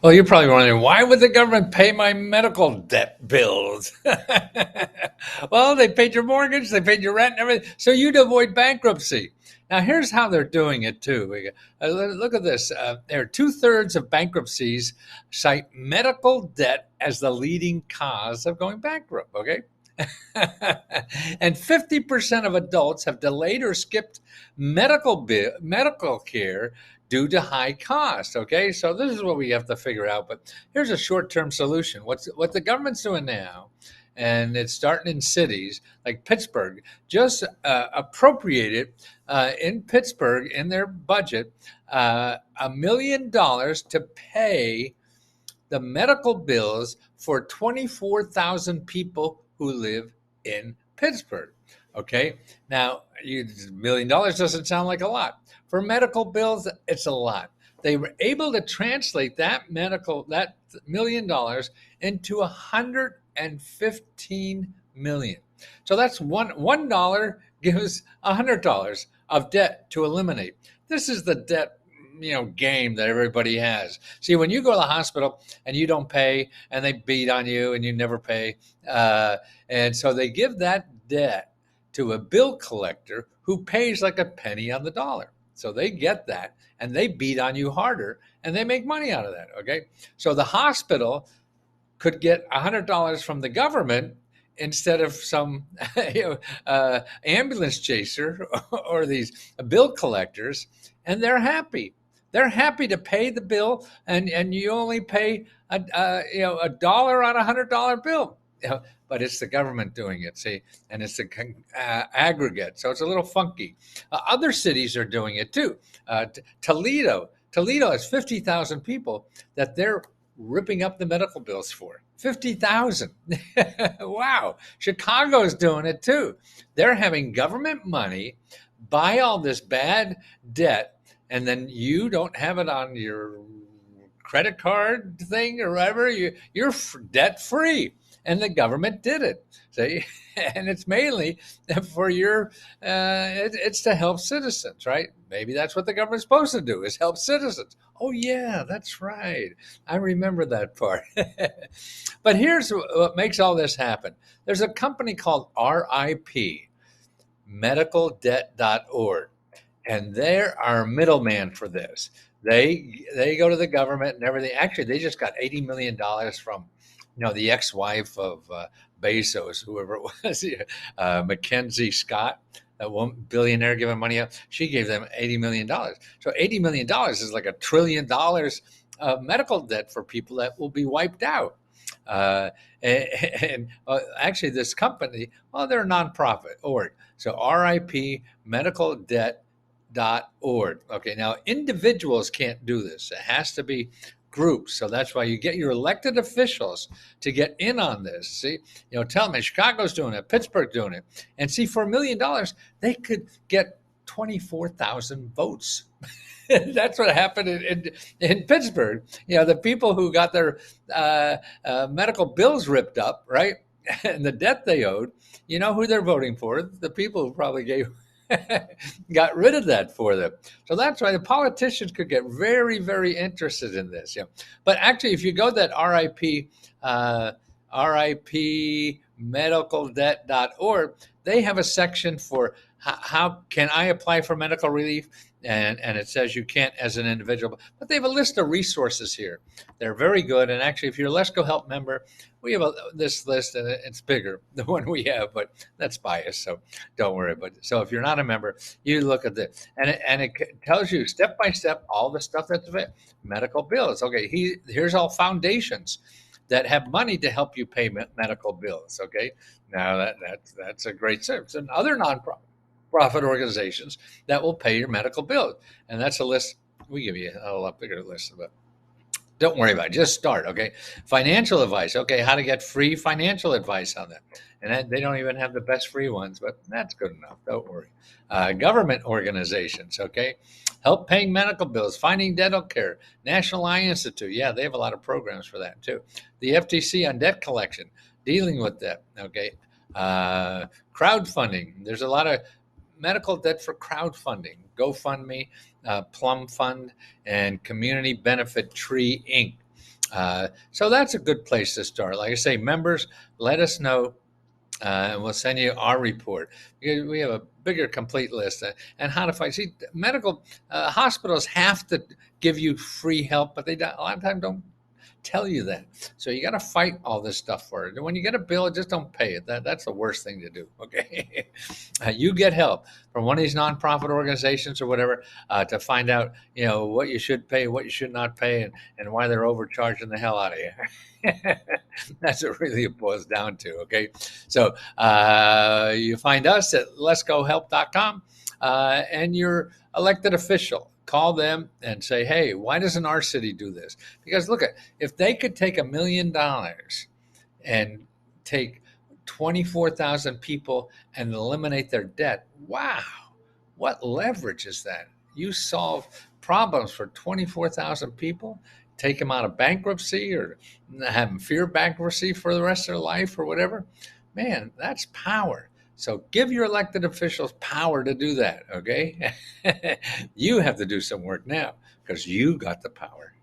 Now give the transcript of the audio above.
Well, you're probably wondering, why would the government pay my medical debt bills? Well, they paid your mortgage, they paid your rent and everything, so you'd avoid bankruptcy. Now, here's how they're doing it, too. Look at this. There are two-thirds of bankruptcies cite medical debt as the leading cause of going bankrupt, okay? And 50% of adults have delayed or skipped medical care due to high cost. Okay, so this is what we have to figure out. But here's a short-term solution. What the government's doing now, and it's starting in cities like Pittsburgh, just appropriated in Pittsburgh in their budget $1 million to pay the medical bills for 24,000 people who live in Pittsburgh. Okay, now $1 million doesn't sound like a lot. For medical bills, it's a lot. They were able to translate that $1 million into 115 million. So that's $1 gives $100 of debt to eliminate. This is the debt game that everybody has. See, when you go to the hospital and you don't pay, and they beat on you and you never pay, and so they give that debt to a bill collector who pays like a penny on the dollar. So they get that and they beat on you harder and they make money out of that. Okay, so the hospital could get $100 from the government instead of some ambulance chaser or these bill collectors, and they're happy. They're happy to pay the bill, and you only pay a dollar on $100 bill. But it's the government doing it, see, and it's the aggregate, so it's a little funky. Other cities are doing it too. Toledo has 50,000 people that they're ripping up the medical bills for. 50,000. Wow. Chicago's doing it too. They're having government money buy all this bad debt, and then you don't have it on your credit card thing or whatever. You're debt free, and the government did it. See, and it's mainly for it's to help citizens, right? Maybe that's what the government's supposed to do, is help citizens. Oh yeah, that's right. I remember that part. But here's what makes all this happen. There's a company called RIP, medicaldebt.org, and they're our middleman for this. They go to the government and everything. Actually, they just got $80 million from the ex-wife of Bezos, whoever it was, Mackenzie Scott, that one billionaire giving money out. She gave them $80 million. So $80 million is like $1 trillion of medical debt for people that will be wiped out. Actually, this company, well, they're a nonprofit org. So RIP Medical Debt.org. Okay, now individuals can't do this. It has to be groups. So that's why you get your elected officials to get in on this. See, tell them Chicago's doing it, Pittsburgh doing it. And see, for $1 million, they could get 24,000 votes. That's what happened in Pittsburgh. The people who got their medical bills ripped up, right? And the debt they owed, who they're voting for? The people who probably got rid of that for them. So that's why the politicians could get very, very interested in this. But actually, if you go to that RIP medicaldebt.org, they have a section for how can I apply for medical relief? And it says you can't as an individual, but they have a list of resources here. They're very good. And actually, if you're a Let's Go Help member, we have this list, and it's bigger than one we have, but that's biased, so don't worry. But so if you're not a member, you look at this, and it tells you step by step all the stuff that's medical bills. Okay, here's all foundations that have money to help you pay medical bills. Okay, now that's a great service, and other nonprofit organizations that will pay your medical bills, and that's a list. We give you a lot bigger list of it. Don't worry about it. Just start, okay? Financial advice. Okay, how to get free financial advice on that. And they don't even have the best free ones, but that's good enough. Don't worry. Government organizations, okay? Help paying medical bills, finding dental care, National Eye Institute. Yeah, they have a lot of programs for that too. The FTC on debt collection, dealing with that, okay? Crowdfunding. There's a lot of medical debt for crowdfunding. GoFundMe, Plum Fund, and Community Benefit Tree Inc. So that's a good place to start. Like I say, members, let us know. And we'll send you our report. We have a bigger complete list and how to fight. See, medical hospitals have to give you free help, but they a lot of times don't tell you that. So you got to fight all this stuff for it. And when you get a bill, just don't pay it. That's the worst thing to do. Okay, you get help from one of these nonprofit organizations or whatever to find out, what you should pay, what you should not pay, and why they're overcharging the hell out of you. That's what really it boils down to. Okay, so you find us at letsgohelp.com and your elected official. Call them and say, hey, why doesn't our city do this? Because look, if they could take $1 million and take 24,000 people and eliminate their debt, wow, what leverage is that? You solve problems for 24,000 people, take them out of bankruptcy or have them fear bankruptcy for the rest of their life or whatever. Man, that's power. So give your elected officials power to do that, okay? You have to do some work now because you got the power.